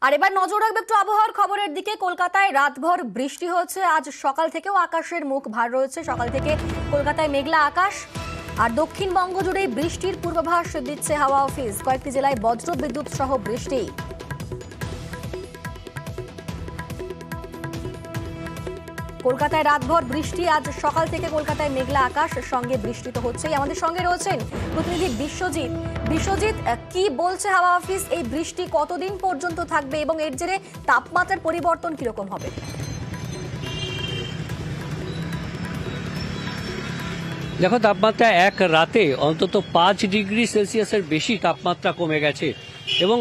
আর এবার নজর রাখবে একটু আবহাওয়ার খবরের দিকে। কলকাতায় রাতভর বৃষ্টি হচ্ছে, আজ সকাল থেকেও আকাশের মুখ ভার রয়েছে। সকাল থেকে কলকাতায় মেঘলা আকাশ, আর দক্ষিণবঙ্গ জুড়ে বৃষ্টির পূর্বাভাস দিচ্ছে হাওয়া অফিস। কয়েকটি জেলায় বজ্র বিদ্যুৎ সহ বৃষ্টি। কলকাতায় রাতভর বৃষ্টি, আজ সকাল থেকে কলকাতায় মেঘলা আকাশ, সঙ্গে বৃষ্টি তো হচ্ছেই। আমাদের সঙ্গে রয়েছেন প্রতিনিধি বিশ্বজিৎ। বিশ্বজিৎ, কি বলছে হাওয়া অফিস? এই বৃষ্টি কতদিন পর্যন্ত থাকবে এবং এর জেরে তাপমাত্রার পরিবর্তন কিরকম হবে? দেখো, তাপমাত্রা এক রাতে অন্তত 5 ডিগ্রি সেলসিয়াসের বেশি তাপমাত্রা কমে গেছে এবং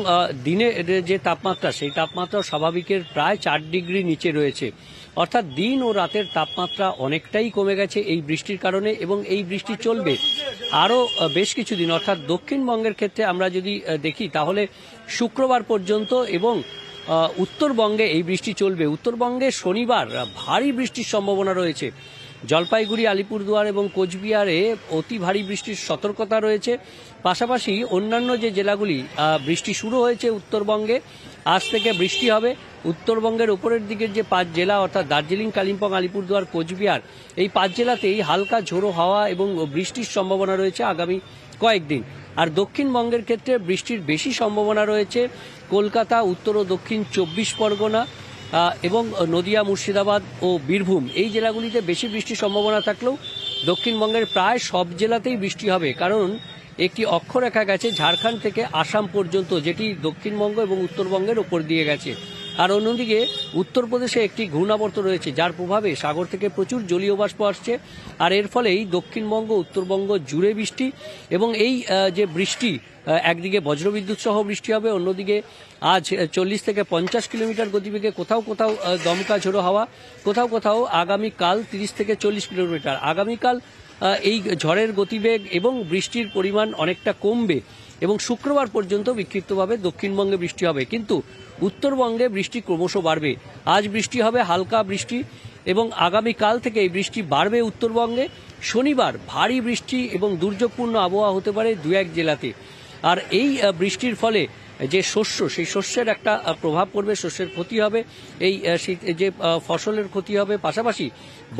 দিনে যে তাপমাত্রা, সেই তাপমাত্রা স্বাভাবিকের প্রায় 4 ডিগ্রি নিচে রয়েছে। অর্থাৎ দিন ও রাতের তাপমাত্রা অনেকটাই কমে গেছে এই বৃষ্টির কারণে, এবং এই বৃষ্টি চলবে আরও বেশ কিছুদিন। অর্থাৎ দক্ষিণবঙ্গের ক্ষেত্রে আমরা যদি দেখি তাহলে শুক্রবার পর্যন্ত, এবং উত্তরবঙ্গে এই বৃষ্টি চলবে। উত্তরবঙ্গে শনিবার ভারী বৃষ্টির সম্ভাবনা রয়েছে। জলপাইগুড়ি, আলিপুরদুয়ার এবং কোচবিহারে অতি ভারী বৃষ্টির সতর্কতা রয়েছে। পাশাপাশি অন্যান্য যে জেলাগুলি বৃষ্টি শুরু হয়েছে উত্তরবঙ্গে, আজ থেকে বৃষ্টি হবে। উত্তরবঙ্গের উপরের দিকের যে 5 জেলা অর্থাৎ দার্জিলিং, কালিম্পং, আলিপুরদুয়ার, কোচবিহার, এই 5 জেলাতেই হালকা ঝোড়ো হাওয়া এবং বৃষ্টির সম্ভাবনা রয়েছে আগামী কয়েকদিন। আর দক্ষিণবঙ্গের ক্ষেত্রে বৃষ্টির বেশি সম্ভাবনা রয়েছে কলকাতা, উত্তর ও দক্ষিণ 24 পরগনা এবং নদিয়া, মুর্শিদাবাদ ও বীরভূম, এই জেলাগুলিতে বেশি বৃষ্টির সম্ভাবনা থাকলেও দক্ষিণবঙ্গের প্রায় সব জেলাতেই বৃষ্টি হবে। কারণ একটি অক্ষরেখা গেছে ঝাড়খণ্ড থেকে আসাম পর্যন্ত, যেটি দক্ষিণবঙ্গ এবং উত্তরবঙ্গের ওপর দিয়ে গেছে। আর অন্যদিকে উত্তরপ্রদেশে একটি ঘূর্ণাবর্ত রয়েছে, যার প্রভাবে সাগর থেকে প্রচুর জলীয় বাষ্প আসছে। আর এর ফলেই দক্ষিণবঙ্গ, উত্তরবঙ্গ জুড়ে বৃষ্টি। এবং এই যে বৃষ্টি, একদিকে বজ্রবিদ্যুৎ সহ বৃষ্টি হবে, অন্যদিকে আজ 40 থেকে 50 কিলোমিটার গতিবেগে, কোথাও কোথাও দমকা ঝোড়ো হাওয়া, কোথাও কোথাও আগামীকাল 30 থেকে 40 কিলোমিটার। আগামীকাল এই ঝড়ের গতিবেগ এবং বৃষ্টির পরিমাণ অনেকটা কমবে এবং শুক্রবার পর্যন্ত বিক্ষিপ্তভাবে দক্ষিণবঙ্গে বৃষ্টি হবে, কিন্তু উত্তরবঙ্গে বৃষ্টি ক্রমশ বাড়বে। আজ বৃষ্টি হবে, হালকা বৃষ্টি, এবং আগামীকাল থেকে এই বৃষ্টি বাড়বে উত্তরবঙ্গে। শনিবার ভারী বৃষ্টি এবং দুর্যোগপূর্ণ আবহাওয়া হতে পারে 2-1 জেলাতে। আর এই বৃষ্টির ফলে যে শস্য, সেই শস্যের একটা প্রভাব পড়বে, শস্যের ক্ষতি হবে, এই যে ফসলের ক্ষতি হবে। পাশাপাশি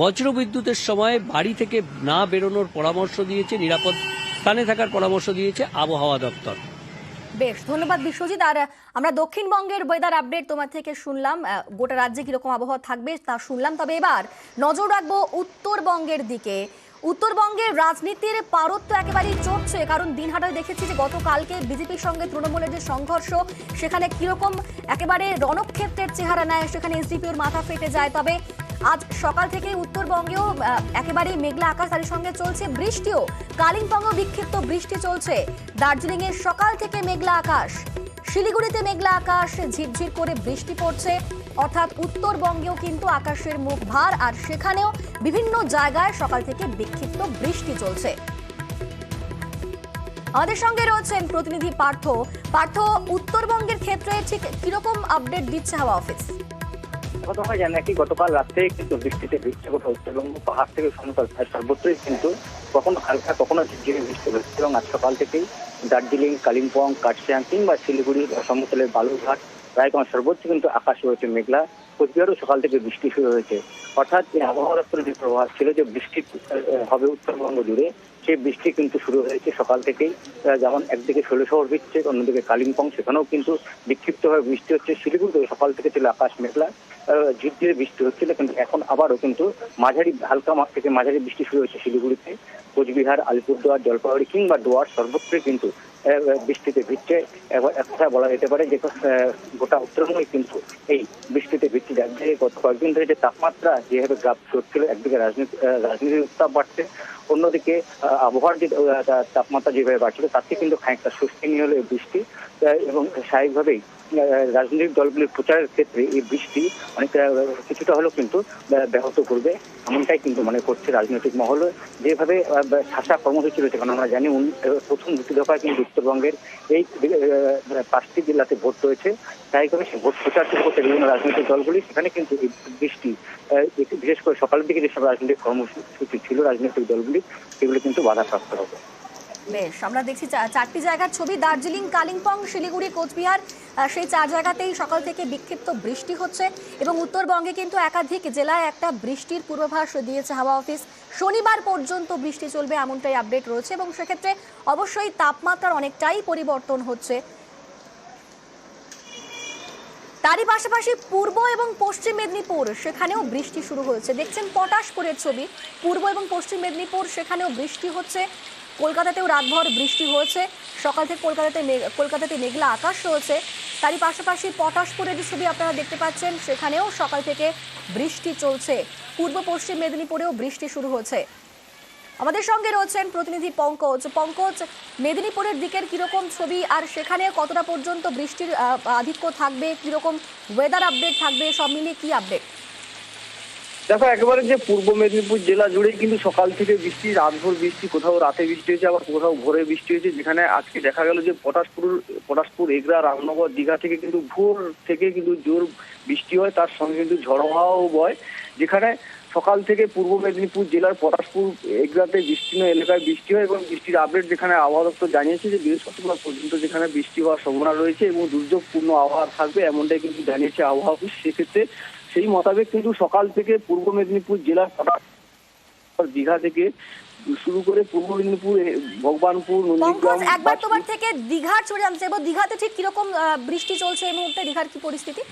বজ্রবিদ্যুতের সময় বাড়ি থেকে না বেরোনোর পরামর্শ দিয়েছে, নিরাপদ স্থানে থাকার পরামর্শ দিয়েছে আবহাওয়া দপ্তর। বেশ, ধন্যবাদ বিশ্বজিৎ। আর আমরা দক্ষিণবঙ্গের ওয়েদার আপডেট তোমার থেকে শুনলাম, গোটা রাজ্যে কিরকম আবহাওয়া থাকবে তা শুনলাম। তবে এবার নজর রাখবো উত্তরবঙ্গের দিকে। উত্তরবঙ্গের রাজনীতির পারদ তো একেবারেই চড়ছে, কারণ দিনহাটায় দেখেছি যে গতকালকে বিজেপির সঙ্গে তৃণমূলের যে সংঘর্ষ, সেখানে কিরকম একেবারে রণক্ষেত্রের চেহারা নেয়, সেখানে এসডিপিওর মাথা ফেটে যায়। তবে আজ সকাল থেকে উত্তরবঙ্গেও একেবারে মেঘলা আকাশ, তার সঙ্গে চলছে বৃষ্টিও। কালিম্পংও বিক্ষিপ্ত বৃষ্টি চলছে। দার্জিলিং এর সকাল থেকে মেঘলা আকাশ, শিলিগুড়িতে মেঘলা আকাশ, ঝিরঝির করে বৃষ্টি পড়ছে। অর্থাৎ উত্তরবঙ্গেও কিন্তু আকাশের মুখ ভার, আর সেখানেও বিভিন্ন জায়গায় সকাল থেকে বিক্ষিপ্ত বৃষ্টি চলছে। আমাদের সঙ্গে রয়েছেন প্রতিনিধি পার্থ। পার্থ, উত্তরবঙ্গের ক্ষেত্রে ঠিক কিরকম আপডেট দিচ্ছে হাওয়া অফিস? আমরা জানি কি গতকাল রাতে কিন্তু বৃষ্টিতে বৃষ্টি কোথাও উত্তরবঙ্গ পাহাড় থেকে সমতল প্রায় সর্বত্রই কিন্তু কখনো হালকা কখনো ঝিরঝিরে বৃষ্টি হচ্ছে। এবং আজ সকাল থেকেই দার্জিলিং, কালিম্পং, কার্শিয়াং কিংবা শিলিগুড়ি সমতলের বালুরঘাট, রায়গঞ্জ সর্বোচ্চ কিন্তু আকাশ হয়েছে মেঘলা। কোচবিহারও সকাল থেকে বৃষ্টি শুরু হয়েছে। অর্থাৎ এই আবহাওয়া দপ্তরের যে প্রভাব ছিল যে বৃষ্টি হবে উত্তরবঙ্গ জুড়ে, সেই বৃষ্টি কিন্তু শুরু হয়েছে সকাল থেকেই। যেমন একদিকে শৈলশহর ভিজছে, অন্যদিকে কালিম্পং, সেখানেও কিন্তু বিক্ষিপ্তভাবে বৃষ্টি হচ্ছে। শিলিগুড়িতে সকাল থেকে ছিল আকাশ মেঘলা, ঝিরঝিরে বৃষ্টি হচ্ছিল, কিন্তু এখন আবারও কিন্তু মাঝারি, হালকা থেকে মাঝারি বৃষ্টি শুরু হয়েছে শিলিগুড়িতে। কোচবিহার, আলিপুরদুয়ার, জলপাইগুড়ি কিংবা ডুয়ার সর্বত্রই কিন্তু বৃষ্টিতে ভিজছে। এক কথা বলা যেতে পারে যে গোটা উত্তরবঙ্গে কিন্তু এই বৃষ্টিতে ভিজছে, যার যে গত কয়েকদিন ধরে যে তাপমাত্রা যেভাবে গ্রাফ চলছিল, একদিকে রাজনীতির উত্তাপ বাড়ছে, অন্যদিকে আবহাওয়ার যে তাপমাত্রা যেভাবে বাড়ছিল, তাতে কিন্তু খানিকটা স্বস্তি নিয়ে হলো এই বৃষ্টি। এবং স্বাভাবিকভাবেই রাজনৈতিক দলগুলির প্রচারের ক্ষেত্রে এই বৃষ্টি অনেকটা কিছুটা হলেও কিন্তু ব্যাহত করবে, এমনটাই কিন্তু মনে করছে রাজনৈতিক মহলে। যেভাবে শাসা কর্মসূচি রয়েছে, কারণ আমরা জানি প্রথম 2টি দফায় কিন্তু উত্তরবঙ্গের এই 5টি জেলাতে ভোট রয়েছে। তাই করে ভোট প্রচার শুরু করছে বিভিন্ন রাজনৈতিক দলগুলি। সেখানে কিন্তু এই বৃষ্টি, বিশেষ করে সকালের দিকে যেসব রাজনৈতিক কর্মসূচি ছিল রাজনৈতিক দলগুলি, সেগুলো কিন্তু বাধাপ্রাপ্ত হবে। বেশ, আমরা দেখছি চারটি জায়গার ছবি, দার্জিলিং, কালিম্পং, শিলিগুড়ি, কোচবিহার, সেই 4 জায়গাতেই সকাল থেকে বিক্ষিপ্ত বৃষ্টি হচ্ছে এবং উত্তরবঙ্গে কিন্তু একাধিক জেলায় একটা বৃষ্টির পূর্বাভাস দিয়েছে হাওয়া অফিস। শনিবার পর্যন্ত বৃষ্টি চলবে এমনটাই আপডেট রয়েছে এবং সেক্ষেত্রে অবশ্যই তাপমাত্রার অনেকটাই পরিবর্তন হচ্ছে। তারই পাশাপাশি পূর্ব এবং পশ্চিম মেদিনীপুর সেখানেও বৃষ্টি শুরু হয়েছে। দেখছেন পটাশপুরের ছবি, পূর্ব এবং পশ্চিম মেদিনীপুর সেখানেও বৃষ্টি হচ্ছে। কলকাতাতেও রাতভর বৃষ্টি হয়েছে, সকাল থেকে কলকাতাতে মেঘলা আকাশ রয়েছে। তারই পাশাপাশি পটাশপুরের যে ছবি আপনারা দেখতে পাচ্ছেন সেখানেও সকাল থেকে বৃষ্টি চলছে। পূর্ব পশ্চিম মেদিনীপুরেও বৃষ্টি শুরু হয়েছে। আমাদের সঙ্গে রয়েছেন প্রতিনিধি পঙ্কজ, মেদিনীপুরের দিকের কিরকম ছবি আর সেখানে কতটা পর্যন্ত বৃষ্টির আধিক্য থাকবে, কিরকম ওয়েদার আপডেট থাকবে, সব মিলিয়ে কি আপডেট? দেখো, একেবারে যে পূর্ব মেদিনীপুর জেলা জুড়েই কিন্তু সকাল থেকে বৃষ্টি, রাতভর বৃষ্টি, কোথাও রাতে বৃষ্টি হয়েছে, আবার কোথাও ভোরে বৃষ্টি হয়েছে। যেখানে আজকে দেখা গেল যে পটাশপুর, এগরা, রামনগর, দীঘা থেকে কিন্তু ভোর থেকে কিন্তু জোর বৃষ্টি হয়, তার সঙ্গে কিন্তু ঝড়ো হাওয়াও বয়। যেখানে সকাল থেকে পূর্ব মেদিনীপুর জেলার পটাশপুর, এগরাতে বিস্তীর্ণ এলাকায় বৃষ্টি হয় এবং বৃষ্টির আপডেট যেখানে আবহাওয়া দপ্তর জানিয়েছে যে বৃহস্পতিবার পর্যন্ত যেখানে বৃষ্টি হওয়ার সম্ভাবনা রয়েছে এবং দুর্যোগপূর্ণ আবহাওয়া থাকবে, এমনটাই কিন্তু জানিয়েছে আবহাওয়া অফিস। সেক্ষেত্রে সেই মোতাবেক কিন্তু সকাল থেকে পূর্ব মেদিনীপুর জেলার দীঘা থেকে শুরু করে পূর্ব মেদিনীপুর, ভগবানপুর, নন্দীগ্রাম, একবার তোমার থেকে দীঘার ছবি জানতে চাইবো। দীঘাতে ঠিক কিরকম বৃষ্টি চলছে এই মুহূর্তে, দীঘার কি পরিস্থিতি?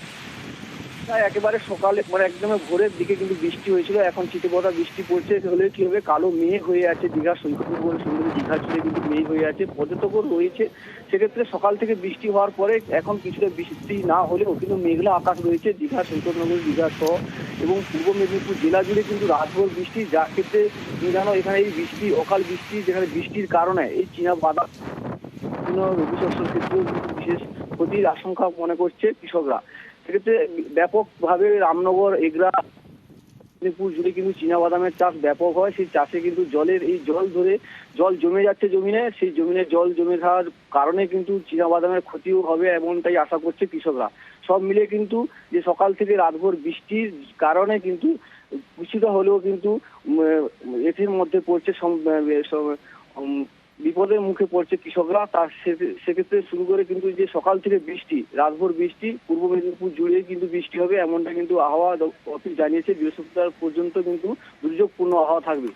একেবারে সকালে একদম ভোরের দিকে কিন্তু বৃষ্টি হয়েছিল, এখন ছিটেফোঁটা বৃষ্টি পড়ছে। হলে কি হবে, কালো মেঘ হয়ে আছে দীঘা সৈকত সুন্দর দীঘা জুড়ে কিন্তু মেঘ হয়ে আছে, পর্যটকও রয়েছে। সেক্ষেত্রে সকাল থেকে বৃষ্টি হওয়ার পরে এখন কিছুটা বৃষ্টি না হলেও কিন্তু মেঘলা আকাশ রয়েছে দীঘা সৈকত নগর, দীঘা সহ এবং পূর্ব মেদিনীপুর জেলা জুড়ে কিন্তু রাতভর বৃষ্টি, যার ক্ষেত্রে জানো এখানে এই বৃষ্টি, অকাল বৃষ্টি, যেখানে বৃষ্টির কারণে এই চীনা বাদাম রবি শস্যের ক্ষেত্রেও বিশেষ ক্ষতির আশঙ্কা মনে করছে কৃষকরা। সেক্ষেত্রে ব্যাপকভাবে রামনগর, এগরা, মেদিনীপুর জুড়ে কিন্তু চীনাবাদামের চাষ ব্যাপক হয়। সেই চাষে কিন্তু জল জমে যাচ্ছে জমিনে, সেই জমিনে জল জমে থাকার কারণে কিন্তু চীনাবাদামের ক্ষতিও হবে এমনটাই আশা করছে কৃষকরা। সব মিলে কিন্তু যে সকাল থেকে রাতভর বৃষ্টির কারণে কিন্তু কিছুটা হলেও কিন্তু এটির মধ্যে পড়ছে, বিপদের মুখে পড়ছে কৃষকরা। তার সেক্ষেত্রে শুরু করে কিন্তু যে সকাল থেকে বৃষ্টি, রাতভর বৃষ্টি, পূর্ব মেদিনীপুর জুড়ে কিন্তু বৃষ্টি হবে এমনটা কিন্তু আবহাওয়া অফিস জানিয়েছে। বৃহস্পতিবার পর্যন্ত কিন্তু দুর্যোগপূর্ণ আবহাওয়া থাকবে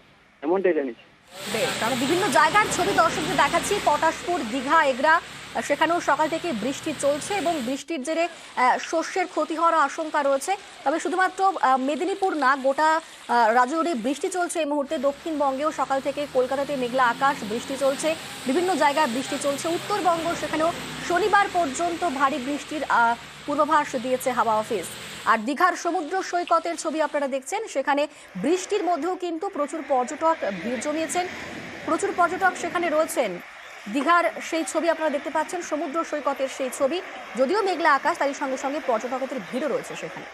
এমনটাই জানিয়েছে। বেশ, আমরা বিভিন্ন জায়গার ছবি দর্শকদের দেখাচ্ছি। পটাশপুর, দীঘা, এগরা সেখানেও সকাল থেকে বৃষ্টি চলছে এবং বৃষ্টির জেরে শস্যের ক্ষতি হওয়ার আশঙ্কা রয়েছে। তবে শুধুমাত্র মেদিনীপুর না, গোটা রাজ্য জুড়ে বৃষ্টি চলছে এই মুহূর্তে। দক্ষিণবঙ্গেও সকাল থেকে কলকাতাতে মেঘলা আকাশ, বৃষ্টি চলছে, বিভিন্ন জায়গায় বৃষ্টি চলছে। উত্তরবঙ্গ সেখানেও শনিবার পর্যন্ত ভারী বৃষ্টির পূর্বাভাস দিয়েছে হাওয়া অফিস। আর দীঘার সমুদ্র সৈকতের ছবি আপনারা দেখছেন, সেখানে বৃষ্টির মধ্যেও কিন্তু প্রচুর পর্যটক ভিড় জমিয়েছেন, প্রচুর পর্যটক সেখানে রয়েছেন। দীঘার সেই ছবি আপনারা দেখতে পাচ্ছেন, সমুদ্র সৈকতের সেই ছবি। যদিও মেঘলা আকাশ, তারই সঙ্গে সঙ্গে পর্যটকদের ভিড়ও রয়েছে সেখানে।